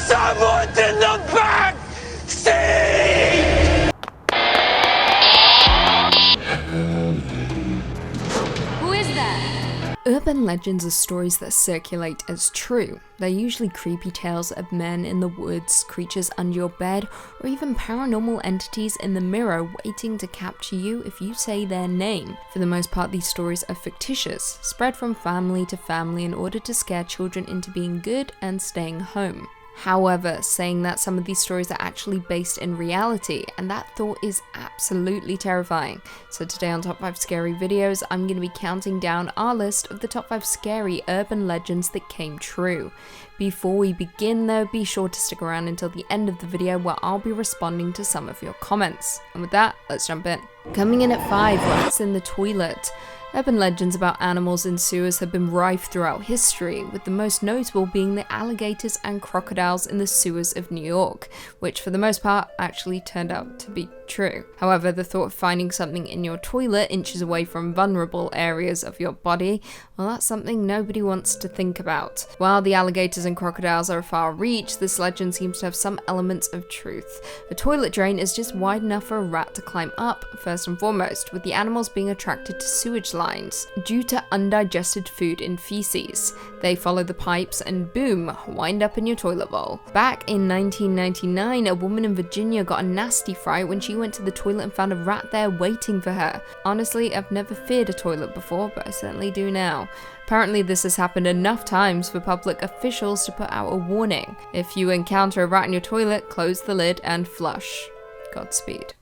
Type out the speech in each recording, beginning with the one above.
Someone's in the back seat! Who is that? Urban legends are stories that circulate as true. They're usually creepy tales of men in the woods, creatures under your bed, or even paranormal entities in the mirror waiting to capture you if you say their name. For the most part, these stories are fictitious, spread from family to family in order to scare children into being good and staying home. However, saying that some of these stories are actually based in reality, and that thought is absolutely terrifying. So today on Top 5 Scary Videos, I'm going to be counting down our list of the top 5 scary urban legends that came true. Before we begin though, be sure to stick around until the end of the video where I'll be responding to some of your comments. And with that, let's jump in. Coming in at 5, rats in the toilet. Urban legends about animals in sewers have been rife throughout history, with the most notable being the alligators and crocodiles in the sewers of New York, which for the most part actually turned out to be true. However, the thought of finding something in your toilet inches away from vulnerable areas of your body, well, that's something nobody wants to think about. While the alligators and crocodiles are far reach, this legend seems to have some elements of truth. A toilet drain is just wide enough for a rat to climb up, first and foremost, with the animals being attracted to sewage lines due to undigested food and feces. They follow the pipes and boom, wind up in your toilet bowl. Back in 1999, a woman in Virginia got a nasty fright when she went to the toilet and found a rat there waiting for her. Honestly, I've never feared a toilet before, but I certainly do now. Apparently this has happened enough times for public officials to put out a warning. If you encounter a rat in your toilet, close the lid and flush. Godspeed.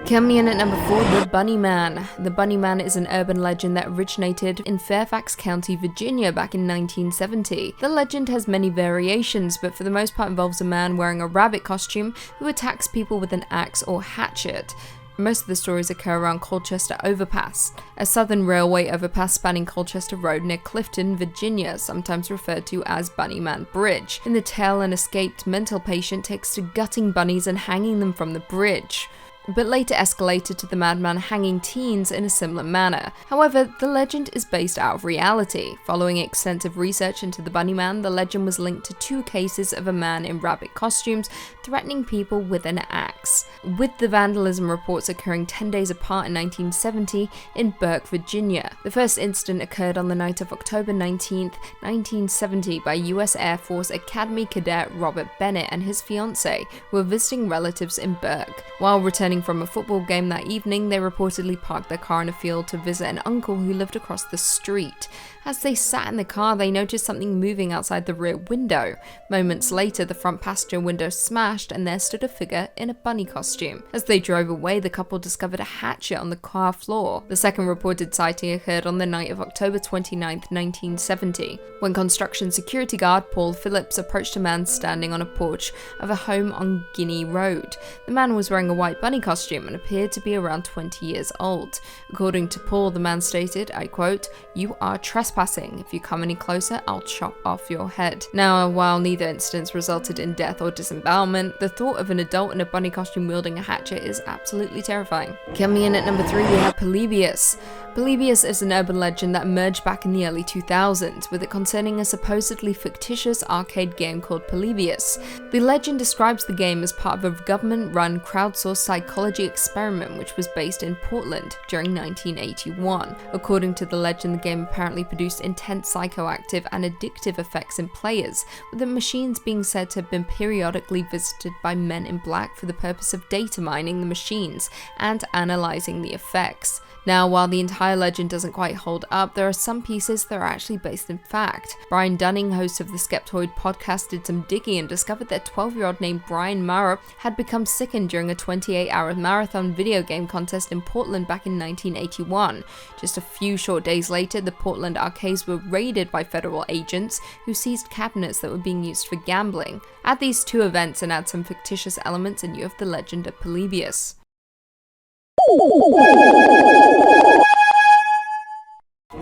Coming in at number 4, the Bunny Man. The Bunny Man is an urban legend that originated in Fairfax County, Virginia back in 1970. The legend has many variations, but for the most part involves a man wearing a rabbit costume who attacks people with an axe or hatchet. Most of the stories occur around Colchester Overpass, a southern railway overpass spanning Colchester Road near Clifton, Virginia, sometimes referred to as Bunny Man Bridge. In the tale, an escaped mental patient takes to gutting bunnies and hanging them from the bridge, but later escalated to the madman hanging teens in a similar manner. However, the legend is based out of reality. Following extensive research into the Bunny Man, the legend was linked to 2 cases of a man in rabbit costumes threatening people with an axe, with the vandalism reports occurring 10 days apart in 1970 in Burke, Virginia. The first incident occurred on the night of October 19, 1970 by US Air Force Academy cadet Robert Bennett and his fiancée, who were visiting relatives in Burke. While returning from a football game that evening, they reportedly parked their car in a field to visit an uncle who lived across the street. As they sat in the car, they noticed something moving outside the rear window. Moments later, the front passenger window smashed and there stood a figure in a bunny costume. As they drove away, the couple discovered a hatchet on the car floor. The second reported sighting occurred on the night of October 29, 1970, when construction security guard Paul Phillips approached a man standing on a porch of a home on Guinea Road. The man was wearing a white bunny costume and appeared to be around 20 years old. According to Paul, the man stated, I quote, "You are trespassing. If you come any closer, I'll chop off your head." Now, while neither incidents resulted in death or disembowelment, the thought of an adult in a bunny costume wielding a hatchet is absolutely terrifying. Coming in at number 3, we have Polybius. Polybius is an urban legend that emerged back in the early 2000s, with it concerning a supposedly fictitious arcade game called Polybius. The legend describes the game as part of a government-run crowdsourced psychology experiment which was based in Portland during 1981. According to the legend, the game apparently produced intense psychoactive and addictive effects in players, with the machines being said to have been periodically visited by men in black for the purpose of data mining the machines and analyzing the effects. Now, while the entire legend doesn't quite hold up, there are some pieces that are actually based in fact. Brian Dunning, host of the Skeptoid podcast, did some digging and discovered that a 12-year-old named Brian Mara had become sickened during a 28-hour marathon video game contest in Portland back in 1981. Just a few short days later, the Portland arcades were raided by federal agents who seized cabinets that were being used for gambling. Add these 2 events and add some fictitious elements and you have the legend of Polybius.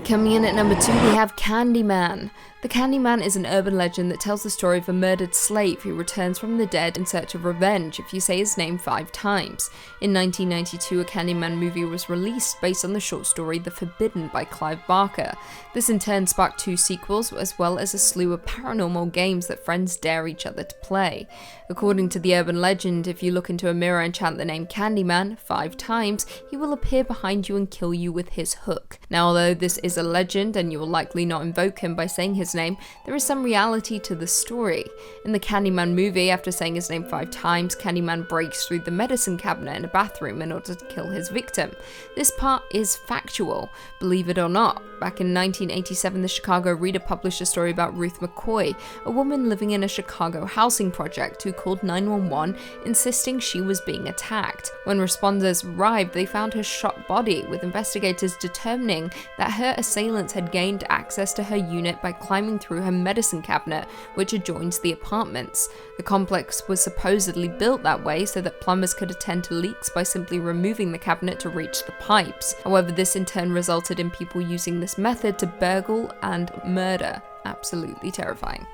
Coming in at number 2, we have Candyman. The Candyman is an urban legend that tells the story of a murdered slave who returns from the dead in search of revenge if you say his name 5 times. In 1992, a Candyman movie was released based on the short story The Forbidden by Clive Barker. This in turn sparked 2 sequels, as well as a slew of paranormal games that friends dare each other to play. According to the urban legend, if you look into a mirror and chant the name Candyman 5 times, he will appear behind you and kill you with his hook. Now, although this is a legend and you will likely not invoke him by saying his name, there is some reality to the story. In the Candyman movie, after saying his name 5 times, Candyman breaks through the medicine cabinet in a bathroom in order to kill his victim. This part is factual, believe it or not. Back in 1987, the Chicago Reader published a story about Ruth McCoy, a woman living in a Chicago housing project who called 911 insisting she was being attacked. When responders arrived, they found her shot body, with investigators determining that her assailants had gained access to her unit by climbing through her medicine cabinet, which adjoins the apartments. The complex was supposedly built that way so that plumbers could attend to leaks by simply removing the cabinet to reach the pipes. However, this in turn resulted in people using this method to burgle and murder. Absolutely terrifying.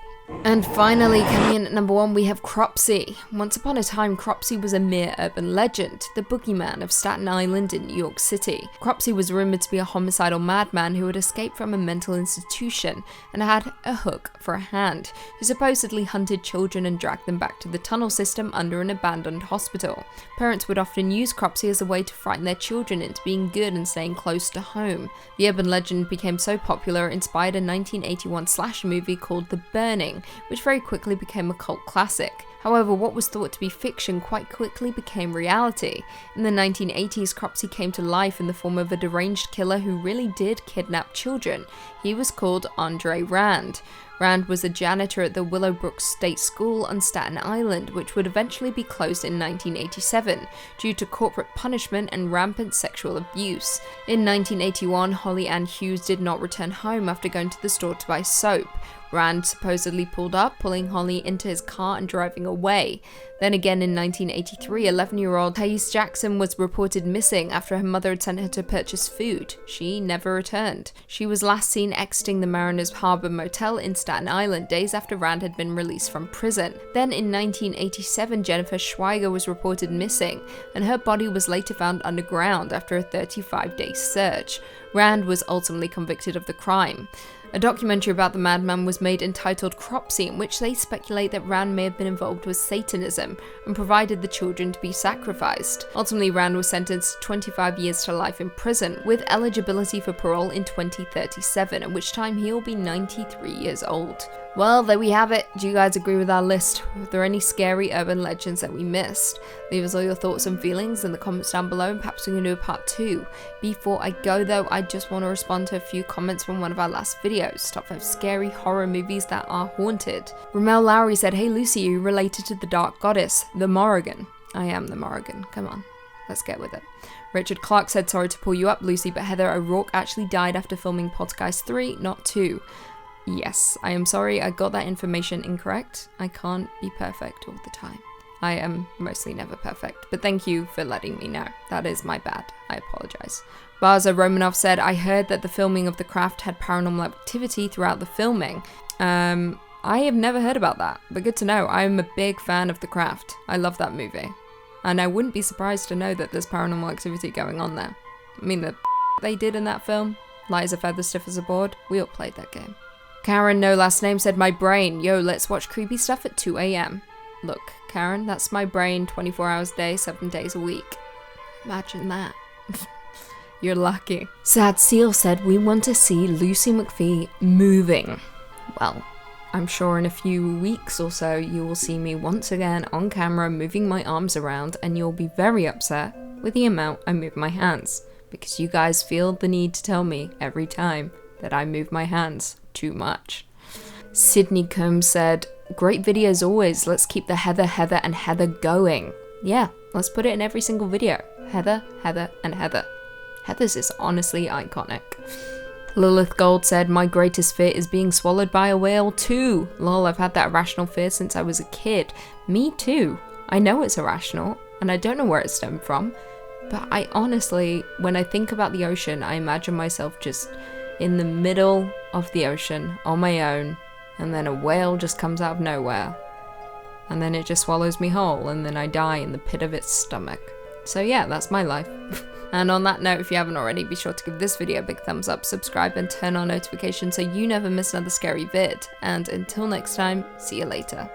And finally, coming in at number 1, we have Cropsey. Once upon a time, Cropsey was a mere urban legend, the boogeyman of Staten Island in New York City. Cropsey was rumored to be a homicidal madman who had escaped from a mental institution and had a hook for a hand, who supposedly hunted children and dragged them back to the tunnel system under an abandoned hospital. Parents would often use Cropsey as a way to frighten their children into being good and staying close to home. The urban legend became so popular it inspired a 1981 slasher movie called The Burning, which very quickly became a cult classic. However, what was thought to be fiction quite quickly became reality. In the 1980s, Cropsey came to life in the form of a deranged killer who really did kidnap children. He was called Andre Rand. Rand was a janitor at the Willowbrook State School on Staten Island, which would eventually be closed in 1987 due to corporate punishment and rampant sexual abuse. In 1981, Holly Ann Hughes did not return home after going to the store to buy soap. Rand supposedly pulled up, pulling Holly into his car and driving away. Then again in 1983, 11-year-old Thais Jackson was reported missing after her mother had sent her to purchase food. She never returned. She was last seen exiting the Mariners Harbor Motel in Staten Island days after Rand had been released from prison. Then in 1987, Jennifer Schweiger was reported missing, and her body was later found underground after a 35-day search. Rand was ultimately convicted of the crime. A documentary about the madman was made entitled Cropsey, in which they speculate that Rand may have been involved with Satanism and provided the children to be sacrificed. Ultimately, Rand was sentenced to 25 years to life in prison, with eligibility for parole in 2037, at which time he'll be 93 years old. Well, there we have it. Do you guys agree with our list? Were there any scary urban legends that we missed? Leave us all your thoughts and feelings in the comments down below, and perhaps we can do a part 2. Before I go though, I just want to respond to a few comments from one of our last videos. Top 5 scary horror movies that are haunted. Ramel Lowry said, "Hey Lucy, are you related to the Dark Goddess, the Morrigan?" I am the Morrigan, come on, let's get with it. Richard Clark said, "Sorry to pull you up, Lucy, but Heather O'Rourke actually died after filming Poltergeist 3, not 2. Yes, I am sorry, I got that information incorrect. I can't be perfect all the time. I am mostly never perfect, but thank you for letting me know. That is my bad. I apologize." Barza Romanov said, "I heard that the filming of The Craft had paranormal activity throughout the filming." I have never heard about that, but good to know. I'm a big fan of The Craft. I love that movie. And I wouldn't be surprised to know that there's paranormal activity going on there. I mean, the they did in that film, light as a feather, stiff as a board, we all played that game. Karen, no last name, said, "My brain. Yo, let's watch creepy stuff at 2 a.m. Look, Karen, that's my brain 24 hours a day, 7 days a week. Imagine that. You're lucky. Sad Seal said, "We want to see Lucy McPhee moving." Well, I'm sure in a few weeks or so you will see me once again on camera moving my arms around, and you'll be very upset with the amount I move my hands, because you guys feel the need to tell me every time that I move my hands too much. Sydney Combs said, "Great video as always. Let's keep the Heather, Heather, and Heather going." Yeah, let's put it in every single video. Heather, Heather, and Heather. Heather's is honestly iconic. Lilith Gold said, "My greatest fear is being swallowed by a whale too. Lol, I've had that irrational fear since I was a kid." Me too. I know it's irrational, and I don't know where it stemmed from, but I honestly, when I think about the ocean, I imagine myself just in the middle of the ocean on my own, and then a whale just comes out of nowhere. And then it just swallows me whole, and then I die in the pit of its stomach. So yeah, that's my life. And on that note, if you haven't already, be sure to give this video a big thumbs up, subscribe, and turn on notifications so you never miss another scary vid. And until next time, see you later.